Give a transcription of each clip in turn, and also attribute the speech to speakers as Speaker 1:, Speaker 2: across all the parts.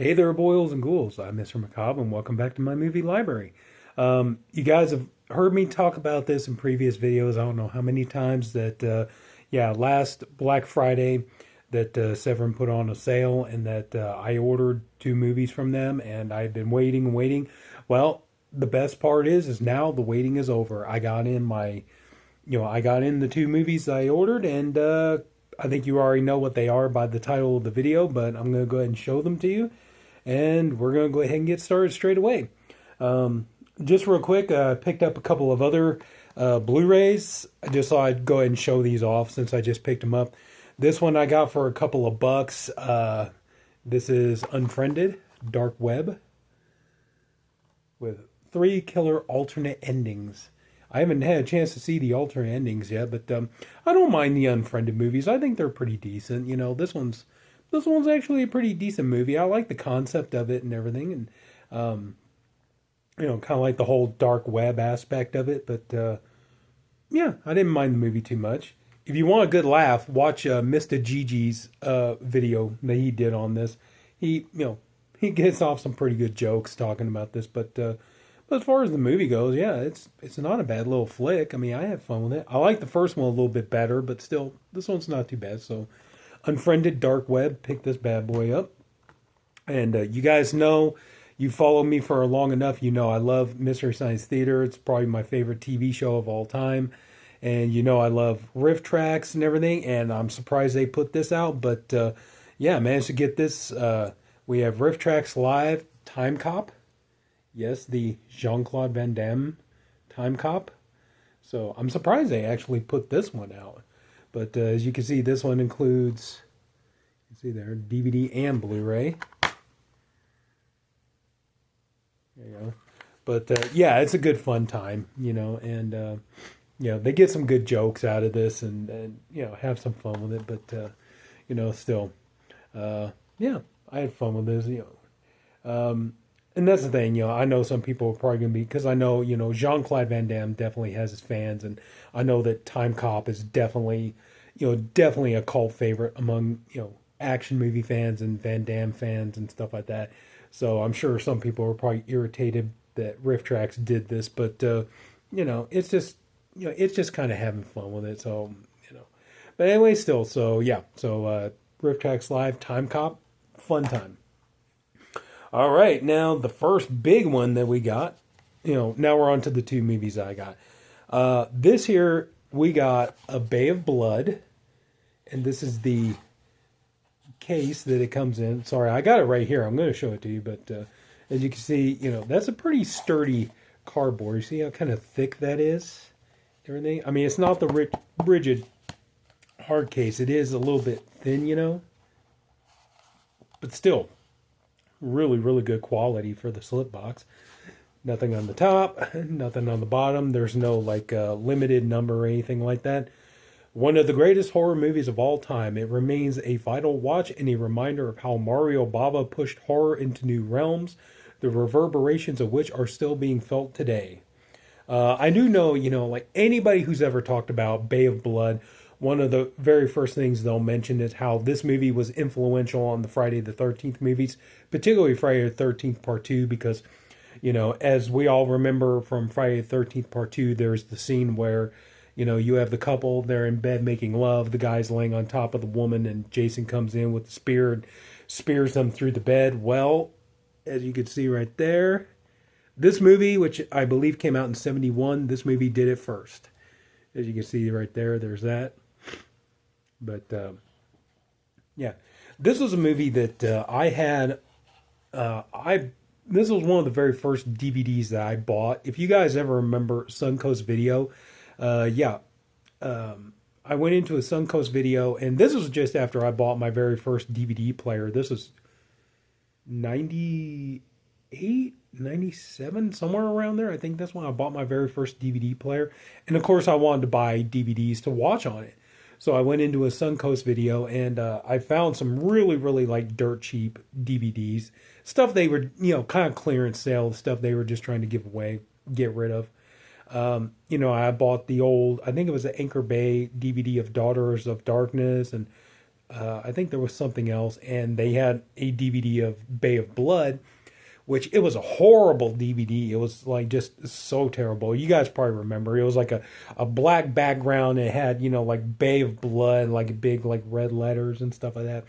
Speaker 1: Hey there, boils and ghouls. I'm Mr. Macabre, and welcome back to my movie library. You guys have heard me talk about this in previous videos. I don't know how many times that, last Black Friday, that Severin put on a sale, and that I ordered two movies from them, and I've been waiting and waiting. Well, the best part is now the waiting is over. I got in the two movies I ordered, and I think you already know what they are by the title of the video, but I'm going to go ahead and show them to you. And we're going to go ahead and get started straight away. Just real quick, I picked up a couple of other Blu-rays. I just thought I'd go ahead and show these off since I just picked them up. This one I got for a couple of bucks. This is Unfriended, Dark Web, with 3 killer alternate endings. I haven't had a chance to see the alternate endings yet, but I don't mind the Unfriended movies. I think they're pretty decent. You know, this one's actually a pretty decent movie. I like the concept of it and everything, and kind of like the whole dark web aspect of it. But yeah, I didn't mind the movie too much. If you want a good laugh, watch Mr. Gigi's video that he did on this. He gets off some pretty good jokes talking about this, but as far as the movie goes, yeah, it's not a bad little flick. I mean, I had fun with it. I like the first one a little bit better, but still, this one's not too bad. So, Unfriended Dark Web, pick this bad boy up. And you guys know, you follow me for long enough, you know I love Mystery Science Theater. It's probably my favorite TV show of all time. And you know I love riff tracks and everything, and I'm surprised they put this out. But yeah, I managed to get this. We have Riff Tracks Live, Time Cop. Yes, the Jean-Claude Van Damme Time Cop. So I'm surprised they actually put this one out. But as you can see, this one includes, you see there, DVD and Blu-ray. There you go. But yeah, it's a good fun time, and they get some good jokes out of this, and have some fun with it. But still, yeah, I had fun with this, And that's the thing, I know some people are probably going to be, because I know, Jean-Claude Van Damme definitely has his fans, and I know that Time Cop is definitely a cult favorite among, action movie fans and Van Damme fans and stuff like that. So I'm sure some people are probably irritated that Riff Tracks did this, but, it's just kind of having fun with it, so, But anyway, still, so, yeah, so Riff Tracks Live, Time Cop, fun time. All right, now the first big one that we got, now we're on to the two movies I got. This here, we got A Bay of Blood, and this is the case that it comes in. Sorry, I got it right here. I'm going to show it to you, but as you can see, that's a pretty sturdy cardboard. You see how kind of thick that is? Everything. I mean, it's not the rigid hard case. It is a little bit thin, but still. Really, really good quality for the slip box. Nothing on the top, nothing on the bottom. There's no limited number or anything like that. One of the greatest horror movies of all time. It remains a vital watch and a reminder of how Mario Bava pushed horror into new realms, the reverberations of which are still being felt today. I do know, anybody who's ever talked about Bay of Blood, one of the very first things they'll mention is how this movie was influential on the Friday the 13th movies, particularly Friday the 13th Part 2, because, as we all remember from Friday the 13th Part 2, there's the scene where, you have the couple, they're in bed making love, the guy's laying on top of the woman, and Jason comes in with the spear and spears them through the bed. Well, as you can see right there, this movie, which I believe came out in 1971, this movie did it first. As you can see right there, there's that. But, yeah, this was a movie that I had, this was one of the very first DVDs that I bought. If you guys ever remember Suncoast Video, I went into a Suncoast Video, and this was just after I bought my very first DVD player. This was 98, 97, somewhere around there. I think that's when I bought my very first DVD player. And, of course, I wanted to buy DVDs to watch on it. So I went into a Suncoast Video, and I found some really, really dirt cheap DVDs. Stuff they were, kind of clearance sale, stuff they were just trying to give away, get rid of. I bought the old, I think it was the Anchor Bay DVD of Daughters of Darkness, and I think there was something else, and they had a DVD of Bay of Blood, which it was a horrible DVD. It was like just so terrible. You guys probably remember. It was like a black background. It had, like Bay of Blood, like big like red letters and stuff like that.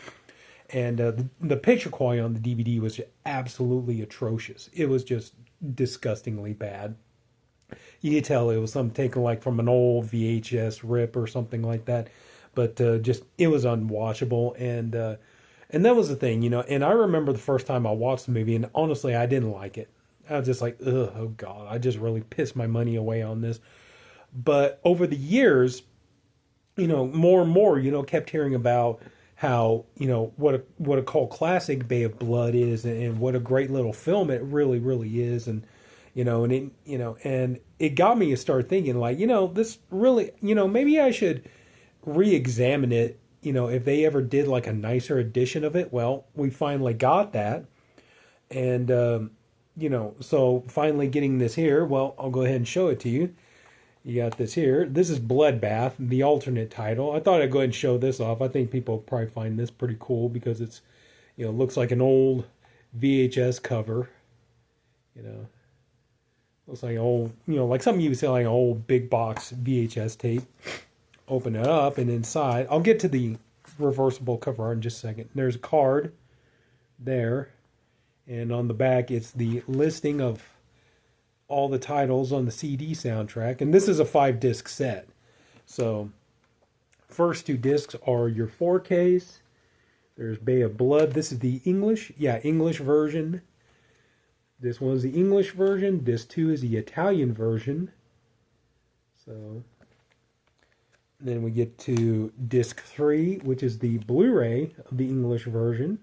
Speaker 1: And the picture quality on the DVD was just absolutely atrocious. It was just disgustingly bad. You could tell it was something taken like from an old VHS rip or something like that. But just it was unwatchable, and that was the thing, And I remember the first time I watched the movie, and honestly, I didn't like it. I was just like, ugh, oh god, I just really pissed my money away on this. But over the years, more and more, kept hearing about how, what a cult classic Bay of Blood is, and what a great little film it really, really is, and it got me to start thinking like, this really, maybe I should re-examine it. If they ever did like a nicer edition of it. Well, we finally got that, and so finally getting this here. Well, I'll go ahead and show it to you. You got this here. This is Bloodbath, the alternate title. I thought I'd go ahead and show this off. I think people probably find this pretty cool because it's, looks like an old VHS cover. Looks like an old, like something you would say like an old big box VHS tape. Open it up, and inside, I'll get to the reversible cover art in just a second. There's a card there, and on the back, it's the listing of all the titles on the CD soundtrack, and this is a 5-disc set. So, first 2 discs are your 4Ks. There's Bay of Blood. This is the English version. This one's the English version. Disc 2 is the Italian version. So, then we get to disc 3, which is the Blu-ray of the English version.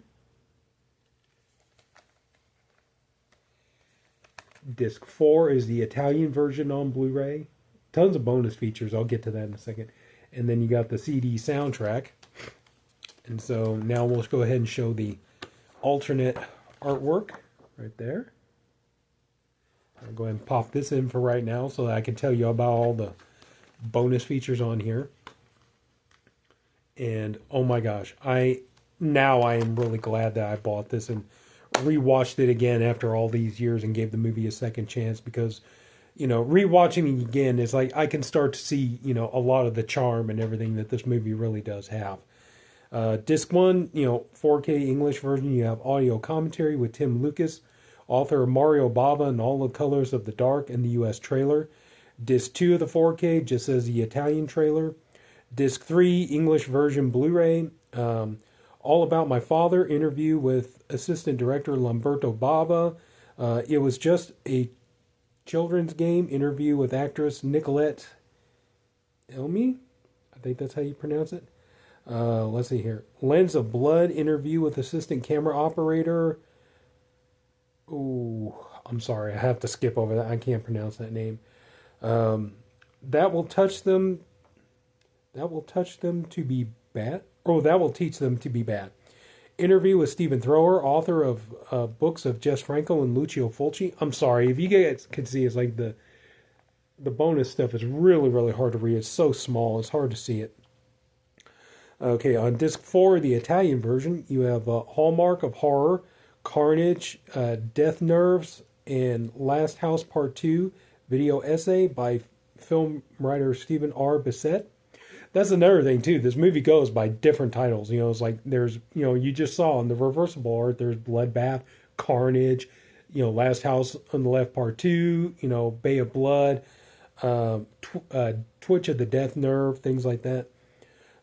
Speaker 1: Disc 4 is the Italian version on Blu-ray. Tons of bonus features. I'll get to that in a second. And then you got the CD soundtrack. And so now we'll go ahead and show the alternate artwork right there. I'll go ahead and pop this in for right now so that I can tell you about all the bonus features on here. And oh my gosh, I am really glad that I bought this and rewatched it again after all these years and gave the movie a second chance, because rewatching it again is like I can start to see a lot of the charm and everything that this movie really does have. Disc 1, 4K English version, you have audio commentary with Tim Lucas, author of Mario Bava and All the Colors of the Dark, and the US trailer. Disc 2 of the 4K just says the Italian trailer. Disc 3 English version Blu-ray, All About My Father, interview with assistant director Lamberto Bava. It Was Just a Children's Game, interview with actress Nicolette Elmi. I think that's how you pronounce it. Let's see here. Lens of Blood, interview with assistant camera operator. Ooh, I'm sorry. I have to skip over that. I can't pronounce that name. That will touch them. That will touch them to be bad. Oh, that will teach them to be bad. Interview with Stephen Thrower, author of books of Jess Franco and Lucio Fulci. I'm sorry, if you guys can see, it's like the bonus stuff is really, really hard to read. It's so small, it's hard to see it. Okay, on disc 4, the Italian version, you have Hallmark of Horror, Carnage, Death Nerves, and Last House Part 2, video essay by film writer Stephen R. Bissett. That's another thing, too. This movie goes by different titles. It's like there's, you just saw in the reversible art, there's Bloodbath, Carnage, Last House on the Left Part 2, Bay of Blood, Twitch of the Death Nerve, things like that.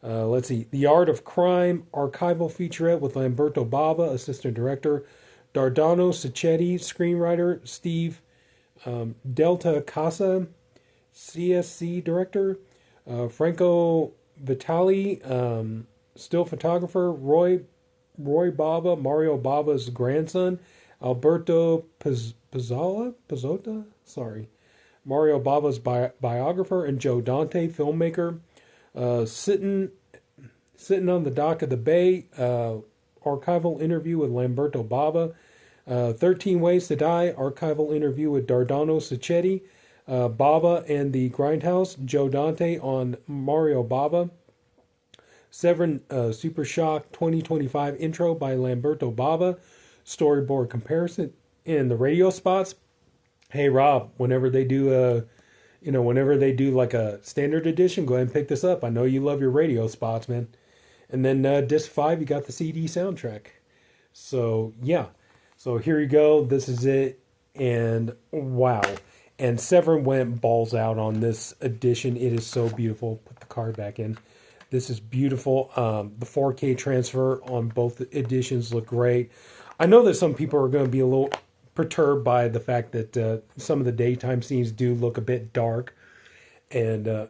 Speaker 1: Let's see. The Art of Crime, archival featurette with Lamberto Bava, assistant director, Dardano Sacchetti, screenwriter, Steve Delta Casa, CSC director, Franco Vitali, still photographer, Roy Bava, Mario Bava's grandson, Alberto Pizzotta, Mario Bava's biographer, and Joe Dante, filmmaker. Sitting on the dock of the bay, archival interview with Lamberto Bava. 13 Ways to Die, archival interview with Dardano Sacchetti. Bava and the Grindhouse, Joe Dante on Mario Bava. Severin Super Shock 2025 intro by Lamberto Bava, storyboard comparison in the radio spots. Hey Rob, whenever they do like a standard edition, go ahead and pick this up. I know you love your radio spots, man. And then disc 5, you got the CD soundtrack. So yeah, so here you go. This is it, and wow. And Severin went balls out on this edition. It is so beautiful. Put the card back in. This is beautiful. The 4K transfer on both editions look great. I know that some people are going to be a little perturbed by the fact that some of the daytime scenes do look a bit dark. And,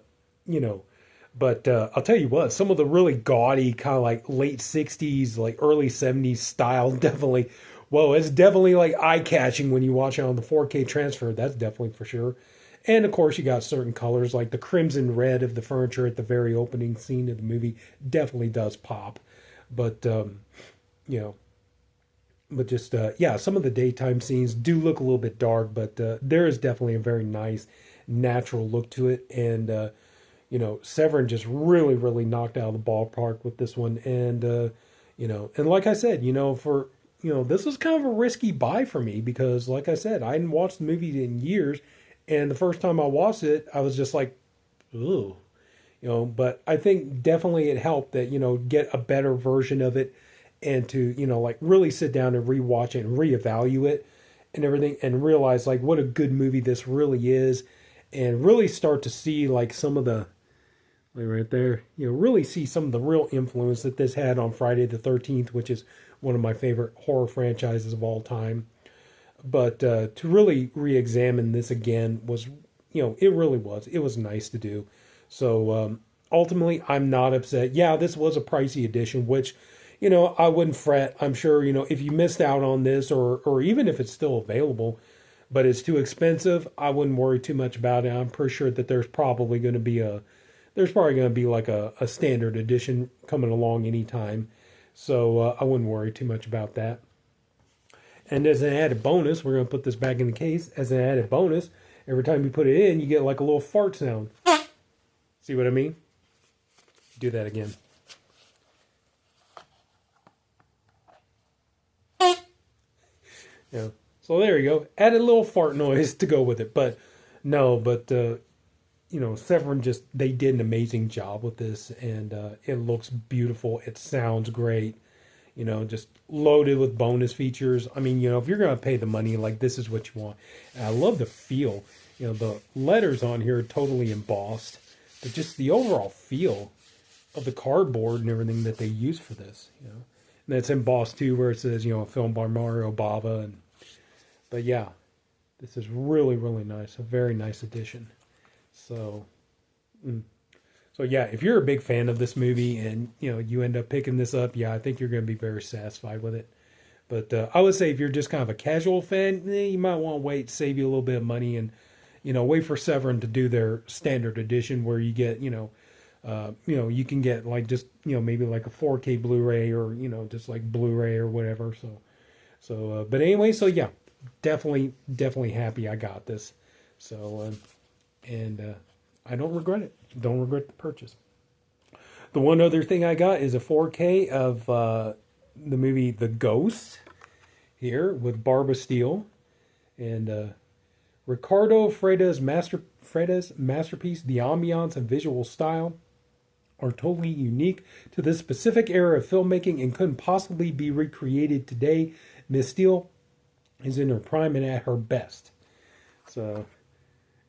Speaker 1: but I'll tell you what, some of the really gaudy, kind of like late 60s, like early 70s style, definitely, whoa, it's definitely like eye-catching when you watch it on the 4K transfer. That's definitely for sure. And of course, you got certain colors like the crimson red of the furniture at the very opening scene of the movie definitely does pop. But, you know, but just, yeah, some of the daytime scenes do look a little bit dark, but there is definitely a very nice natural look to it. And, Severin just really, really knocked out of the ballpark with this one. And, and like I said, this was kind of a risky buy for me because, like I said, I hadn't watched the movie in years. And the first time I watched it, I was just like, ooh, but I think definitely it helped that, get a better version of it and to, like really sit down and rewatch it and reevaluate it and everything and realize like what a good movie this really is and really start to see like some of the, like right there, really see some of the real influence that this had on Friday the 13th, which is one of my favorite horror franchises of all time. But to really re-examine this again was, it really was. It was nice to do. So ultimately, I'm not upset. Yeah, this was a pricey edition, which, I wouldn't fret. I'm sure, if you missed out on this or even if it's still available, but it's too expensive, I wouldn't worry too much about it. I'm pretty sure that there's probably going to be like a standard edition coming along anytime. So I wouldn't worry too much about that. And as an added bonus, we're going to put this back in the case. As an added bonus, every time you put it in, you get like a little fart sound. See what I mean? Do that again. Yeah. So there you go. Added a little fart noise to go with it. But no, Severin they did an amazing job with this. And it looks beautiful. It sounds great. Just loaded with bonus features. I mean, if you're going to pay the money, like this is what you want. And I love the feel. The letters on here are totally embossed, but just the overall feel of the cardboard and everything that they use for this, And that's embossed too, where it says, a film by Mario Bava. But yeah, this is really, really nice. A very nice addition. So, So yeah, if you're a big fan of this movie and you end up picking this up, yeah, I think you're going to be very satisfied with it. But I would say if you're just kind of a casual fan, you might want to wait, save you a little bit of money, and wait for Severin to do their standard edition where you get you can get like just maybe like a 4K Blu-ray or just like Blu-ray or whatever. But anyway, so yeah, definitely happy I got this. So and I don't regret it. Don't regret the purchase. The one other thing I got is a 4K of the movie The Ghost here with Barbara Steele and Ricardo Freda's masterpiece. The ambiance and visual style are totally unique to this specific era of filmmaking and couldn't possibly be recreated today. Miss Steele is in her prime and at her best. So.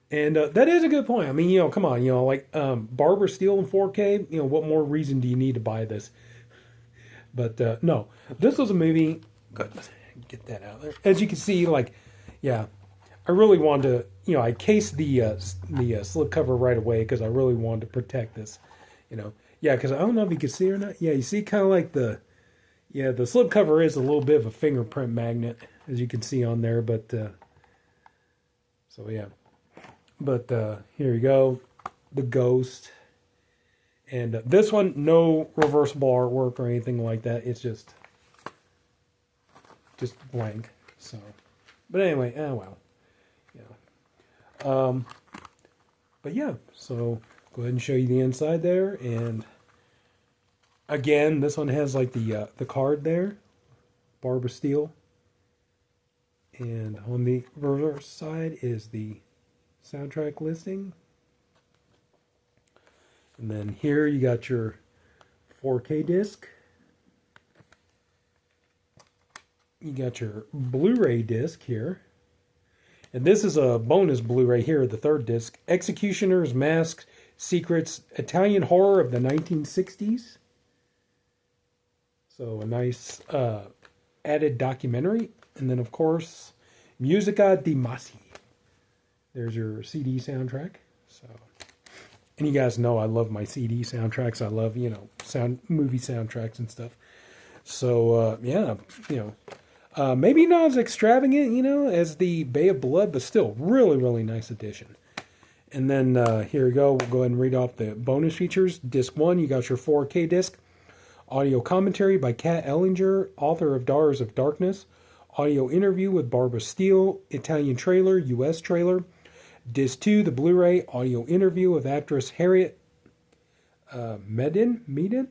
Speaker 1: And that is a good point. I mean, come on, like Barbara Steele in 4K, what more reason do you need to buy this? But no, this was a movie. Good, get that out there. As you can see, like, yeah, I really wanted to, I cased the slip cover right away because I really wanted to protect this, Yeah, because I don't know if you can see or not. Yeah, you see kind of like the slip cover is a little bit of a fingerprint magnet, as you can see on there. But, so yeah. But here you go, The Ghost. And this one, no reversible artwork or anything like that. It's just blank. So, but anyway, well, yeah. But yeah, so go ahead and show you the inside there. And Again, this one has like the card there, Barbara Steele, and on the reverse side is the soundtrack listing. And then here you got your 4K disc. You got your Blu-ray disc here. And this is a bonus Blu-ray here, the third disc. Executioner's Mask, Secrets, Italian Horror of the 1960s. So a nice added documentary. And then, of course, Musica di Masi. There's your CD soundtrack. So, and you guys know I love my CD soundtracks. I love, movie soundtracks and stuff. So, maybe not as extravagant, as the Bay of Blood, but still really, really nice addition. And then here we go. We'll go ahead and read off the bonus features. Disc 1, you got your 4K disc. Audio commentary by Kat Ellinger, author of Daughters of Darkness. Audio interview with Barbara Steele. Italian trailer, U.S. trailer. Disc 2, the Blu-ray. Audio interview with actress Harriet Medin,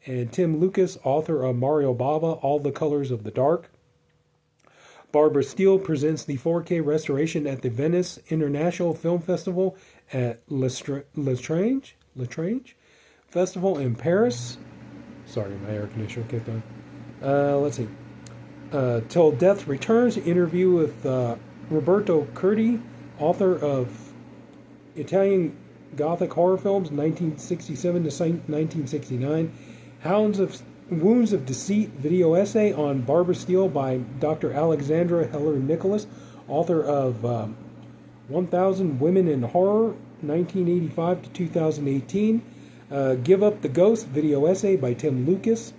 Speaker 1: and Tim Lucas, author of Mario Bava, All the Colors of the Dark. Barbara Steele presents the 4K restoration at the Venice International Film Festival at L'Estrange Festival in Paris. Sorry, my air conditioner kicked on. Let's see. Till Death Returns, interview with Roberto Curti, author of Italian Gothic horror films, 1967 to 1969. Wounds of Deceit, video essay on Barbara Steele by Dr. Alexandra Heller Nicholas, author of 1000 Women in Horror, 1985 to 2018. Give Up the Ghost, video essay by Tim Lucas.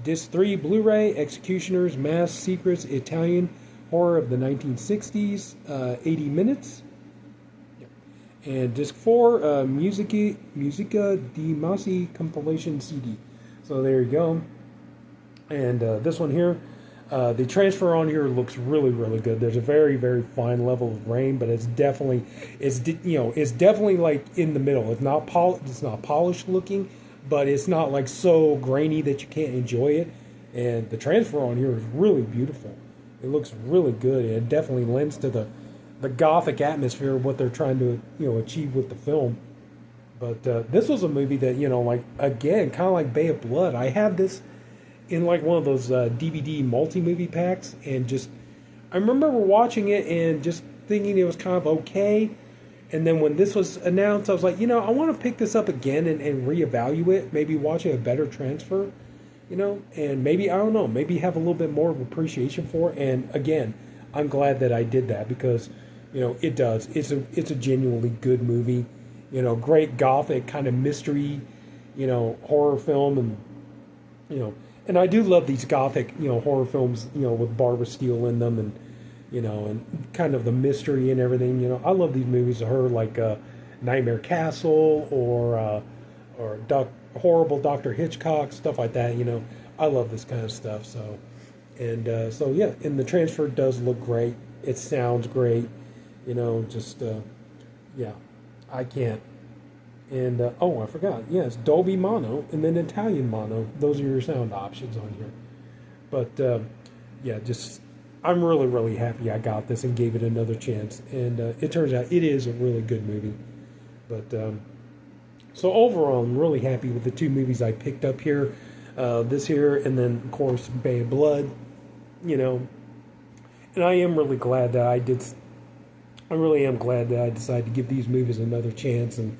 Speaker 1: Disc 3, Blu-ray, Executioner's Mass Secrets, Italian Horror of the 1960s, 80 minutes. Yep. And Disc 4, Musica di Masi compilation CD. So there you go. And this one here, the transfer on here looks really, really good. There's a very, very fine level of grain, but it's definitely like in the middle. It's not polished looking, but it's not like so grainy that you can't enjoy it. And the transfer on here is really beautiful. It looks really good. It definitely lends to the gothic atmosphere of what they're trying to achieve with the film. But this was a movie that, again, kind of like Bay of Blood. I had this in like one of those DVD multi-movie packs, and I remember watching it and just thinking it was kind of okay. And then when this was announced, I was like, I want to pick this up again and reevaluate, maybe watch a better transfer, and maybe, I don't know, maybe have a little bit more of appreciation for it. And again, I'm glad that I did that because, it does. It's a genuinely good movie. Great gothic kind of mystery, horror film, and I do love these gothic, horror films, with Barbara Steele in them, and and kind of the mystery and everything. I love these movies of her, like Nightmare Castle or Horrible Dr. Hitchcock, stuff like that. I love this kind of stuff. So, and the transfer does look great. It sounds great. I can't. And, I forgot. Yes, Dolby Mono and then Italian Mono. Those are your sound options on here. But, I'm really, really happy I got this and gave it another chance. And it turns out it is a really good movie. But, so overall, I'm really happy with the two movies I picked up here. This here, and then, of course, Bay of Blood. And I am really glad that I really am glad that I decided to give these movies another chance, and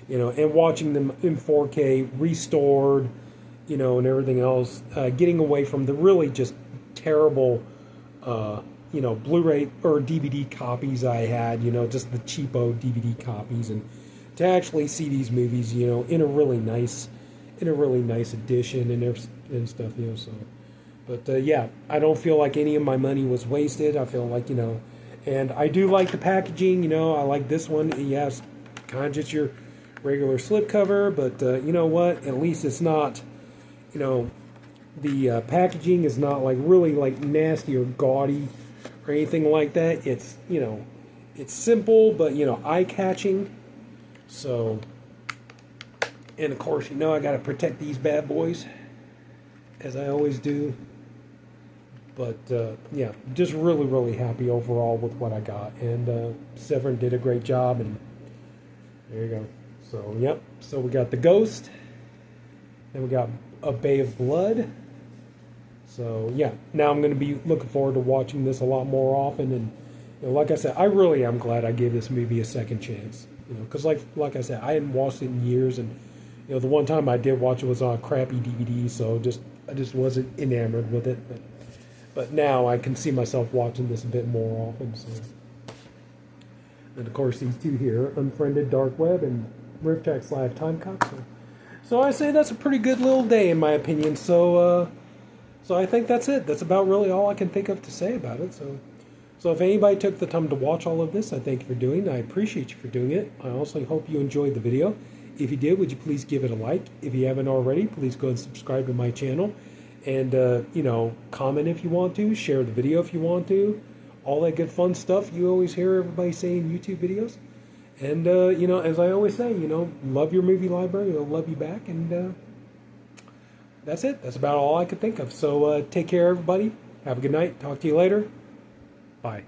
Speaker 1: and watching them in 4K restored, and everything else, getting away from the really just terrible, Blu-ray or DVD copies I had, just the cheapo DVD copies, and to actually see these movies, in a really nice edition and stuff, So, but I don't feel like any of my money was wasted. I feel like and I do like the packaging, I like this one. Yes, kind of just your regular slipcover, but you know what? At least it's not, the packaging is not like really like nasty or gaudy or anything like that. It's, it's simple, but, eye-catching. So, and of course, I got to protect these bad boys. as I always do. But yeah, just really, really happy overall with what I got. And Severin did a great job, and there you go. So, yep. So we got The Ghost, and we got A Bay of Blood. So, yeah. Now I'm going to be looking forward to watching this a lot more often. And, you know, like I said, I really am glad I gave this movie a second chance. You know, because like I said, I hadn't watched it in years, and you know, the one time I did watch it was on a crappy DVD, so I just wasn't enamored with it. But now I can see myself watching this a bit more often. So, and of course these two here, Unfriended, Dark Web, and Rift Live Time Cop. So I say that's a pretty good little day in my opinion. So I think that's it. That's about really all I can think of to say about it. So if anybody took the time to watch all of this, I thank you for doing it. I appreciate you for doing it. I also hope you enjoyed the video. If you did, would you please give it a like? If you haven't already, please go and subscribe to my channel. And, you know, comment if you want to. Share the video if you want to. All that good fun stuff you always hear everybody say in YouTube videos. And, you know, as I always say, you know, love your movie library. It'll love you back. And that's it. That's about all I could think of. So take care, everybody. Have a good night. Talk to you later. Bye.